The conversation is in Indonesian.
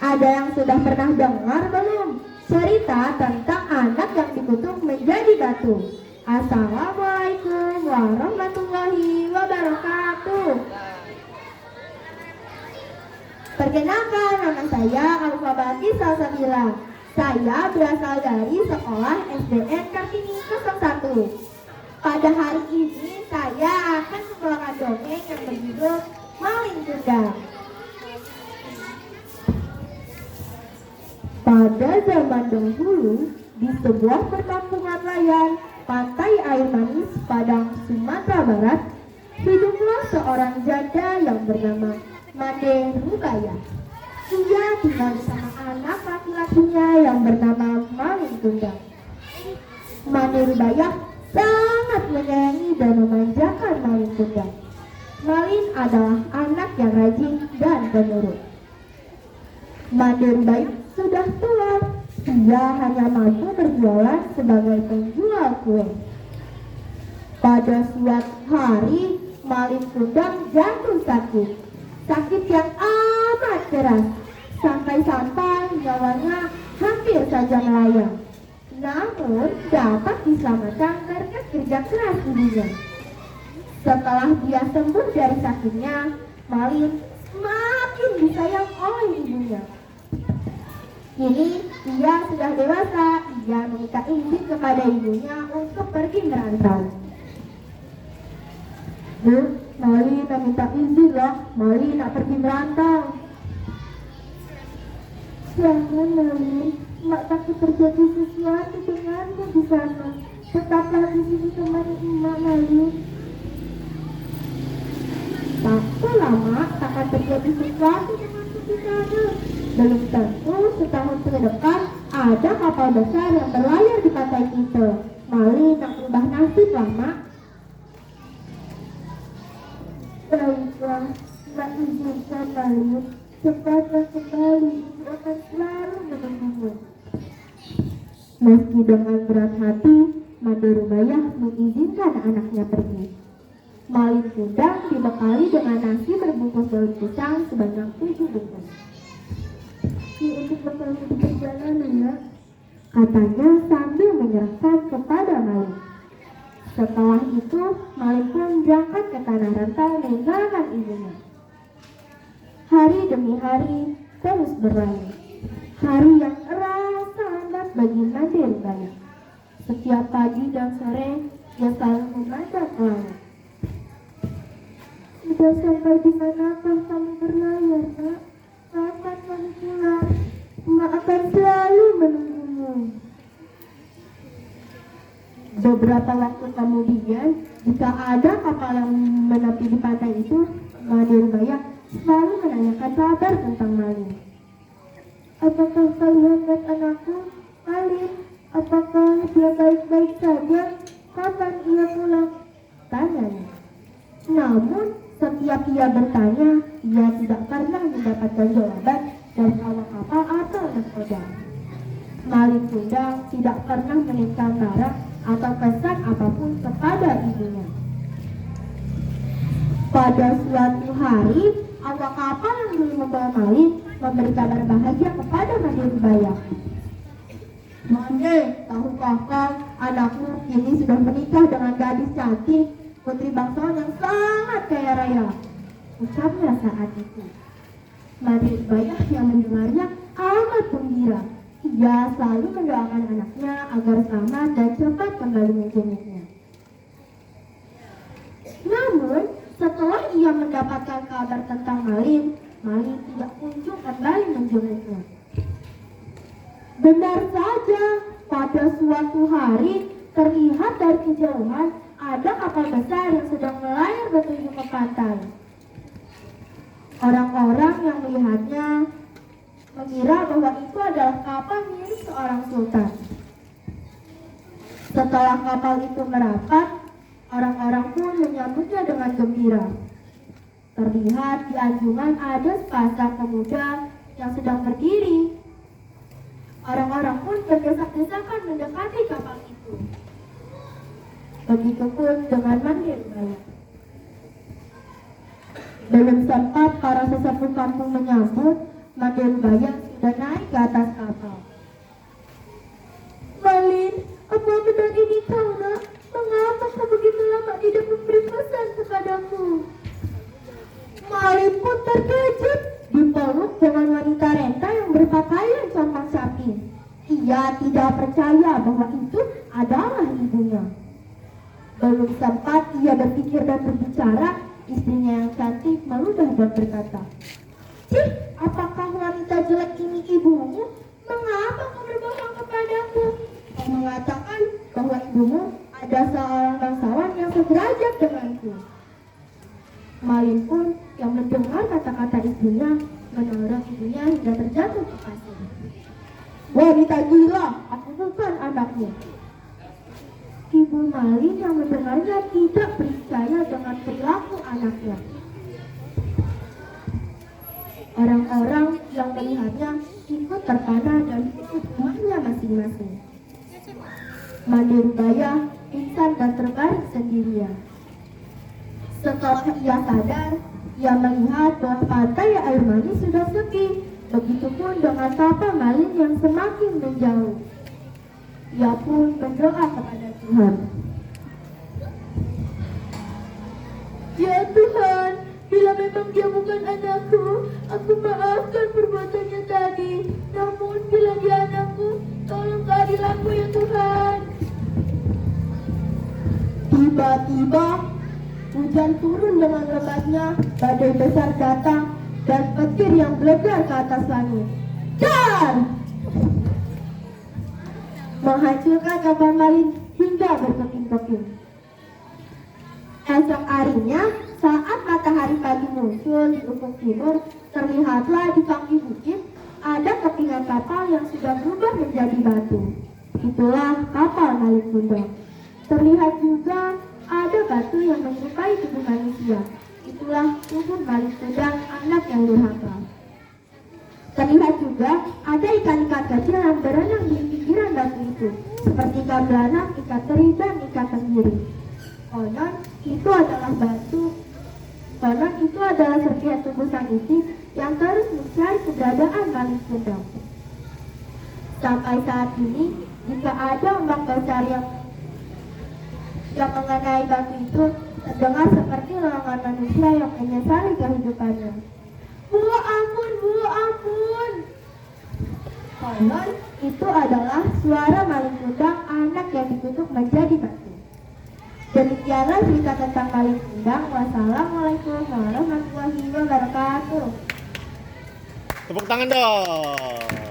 Ada yang sudah pernah dengar belum? Cerita tentang anak yang dikutuk menjadi batu. Assalamualaikum warahmatullahi wabarakatuh. Perkenalkan, nama saya Alfabati Salsabila. Saya berasal dari sekolah SDN Kartini 01. Pada hari ini saya akan membawakan dongeng yang berjudul Maling Tunggal. Pada zaman dahulu, di sebuah perkampungan nelayan pantai air manis Padang, Sumatera Barat, hiduplah seorang janda yang bernama Made Rubaya. Ia tinggal bersama anak laki-lakinya yang bernama Maling Tunggal. Made Rubaya sangat menyayangi dan memanjakan Maling Tunggal. Maling adalah anak yang rajin dan penurut. Made Rubaya sudah tua, ia hanya mampu berjualan sebagai penjual kue. Pada suatu hari, Maling Tunggal jatuh sakit. Sakit yang amat keras, sampai-sampai nyawanya hampir saja melayang. Namun dapat diselamatkan berkat kerja keras ibunya. Setelah dia sembuh dari sakitnya, Maling semakin disayang oleh ibunya. Kini ia sudah dewasa, ia meminta izin kepada ibunya untuk pergi merantau. Bu, Mali nak minta izin lah, Mali nak pergi merantau. Jangan Mali, mak takut terjadi sesuatu denganmu di sana. Tetaplah di sini temani emak Mali. Tak lama takkan terjadi sesuatu denganmu di sana. Belum tentu setahun ke depan ada kapal besar yang berlayar di pantai kita. Mali nak berubah nasib lah mak. Baiklah, mak izinkan Mali. Cepatlah kembali, akan selalu menunggumu. Meski dengan berat hati, Made Rubaya mengizinkan anaknya pergi. Maling Tunggal dibekali dengan nasi berbungkus daun pisang sebanyak 7 bungkus. Ini untuk bekal di perjalanan, nak, katanya sambil menyerahkan kepada Maling. Setelah itu, Maling pun berangkat ke tanah rantau meninggalkan ibunya. Hari demi hari terus berlalu. Hari yang terasa hangat bagi Made Rubaya. Setiap pagi dan sore, dia selalu memandang ke langit. Sudah sampai di manakah kamu berlayar, nak? Kapan kamu pulang? Mak akan selalu menunggumu. Beberapa waktu kemudian, jika ada kapal yang menepi di pantai itu, Made Rubaya selalu menanyakan kabar tentang Maling. Apakah kalian lihat anakku, Maling? Apakah dia baik-baik saja? Kapan ia pulang? Tanyanya. Namun, setiap ia bertanya, ia tidak pernah mendapatkan jawaban dari awak kapal atau nahkoda. Maling Tunggal tidak pernah menitipkan barang atau pesan apapun kepada ibunya. Pada suatu hari, awak kapal yang dulu membawa Maling memberi kabar bahagia kepada Made Rubaya. Made, tahukah kau, anakmu kini sudah menikah dengan gadis cantik, putri bangsawan yang sangat kaya raya, ucapnya saat itu. Made Rubaya yang mendengarnya amat gembira. Ia selalu mendoakan anaknya agar selamat dan cepat kembali menjenguknya. Namun, setelah ia mendapatkan kabar tentang Maling, Maling tidak kunjung kembali menjenguknya. Benar saja, pada suatu hari terlihat dari kejauhan ada kapal besar yang sedang melayar menuju ke pantai. Orang-orang yang melihatnya mengira bahwa itu adalah kapal milik seorang sultan. Setelah kapal itu merapat, orang-orang pun menyambutnya dengan gembira. Terlihat di anjungan ada sepasang pemuda yang sedang berdiri. Orang-orang pun berdesak-desakan mendekati kapal itu. Begitupun dengan Made Rubaya. Belum sempat para sesepuh kampung menyambut, Made Rubaya sudah naik ke atas kapal. Malin, apa benar ini kau, nak? Mengapa kau begitu lama tidak memberi pesan kepadaku? Malin pun terkejut dipeluk dengan wanita renta yang berpakaian compang sapi. Ia tidak percaya bahwa itu adalah ibunya. Belum sempat ia berpikir dan berbicara, istrinya yang cantik meludah dan berkata, "Cih, apakah wanita jelek ini ibumu? Mengapa kau berbohong kepadaku? Kau mengatakan bahwa ibumu ada seorang bangsawan yang sederajat denganku." Malin pun yang mendengar kata-kata ibunya menolong ibunya hingga terjatuh ke pasir. "Wanita gila, aku bukan anakmu." Ibu Malin yang mendengarnya tidak percaya dengan perilaku anaknya. Orang-orang yang melihatnya ikut terpana dan ikut rumahnya masing-masing. Mandirbaya pingsan dan terbaring sendirian. Setelah ia sadar, ia melihat bahwa pantai air manis sudah sepi. Begitupun dengan kapal Malin yang semakin menjauh. Ia pun berdoa kepada Tuhan. "Ya Tuhan, bila memang dia bukan anakku, aku maafkan perbuatannya tadi. Namun bila dia anakku, tolong keadilanmu ya Tuhan." Tiba-tiba hujan turun dengan lebatnya, badai besar datang, dan petir yang belegar ke atas langit. Dar! Menghancurkan kapal Malin hingga berkeping-keping. Esok harinya, saat matahari pagi muncul di ufuk timur, terlihatlah di kaki bukit ada kepingan kapal yang sudah berubah menjadi batu. Itulah kapal Malin Kundang. Terlihat juga ada batu yang menyerupai tubuh manusia. Itulah tubuh Malin Kundang, anak yang durhaka. Terlihat juga ada ikan-ikan kecil yang berenang di pinggiran batu itu, seperti ikan belanak, ikan teri, dan ikan tenggiri. Konon itu adalah serpihan tubuh sang istri yang terus mencari keberadaan Malin Kundang. Sampai saat ini, jika ada ombak besar yang mengenai batu itu, terdengar seperti lengan manusia yang menyesali kehidupannya. "Bu, ampun, Bu, ampun." Konon itu adalah suara Malin Kundang, anak yang dikutuk menjadi batu. Demikianlah cerita tentang Malin Kundang. Wassalamualaikum warahmatullahi wabarakatuh. Tepuk tangan dong.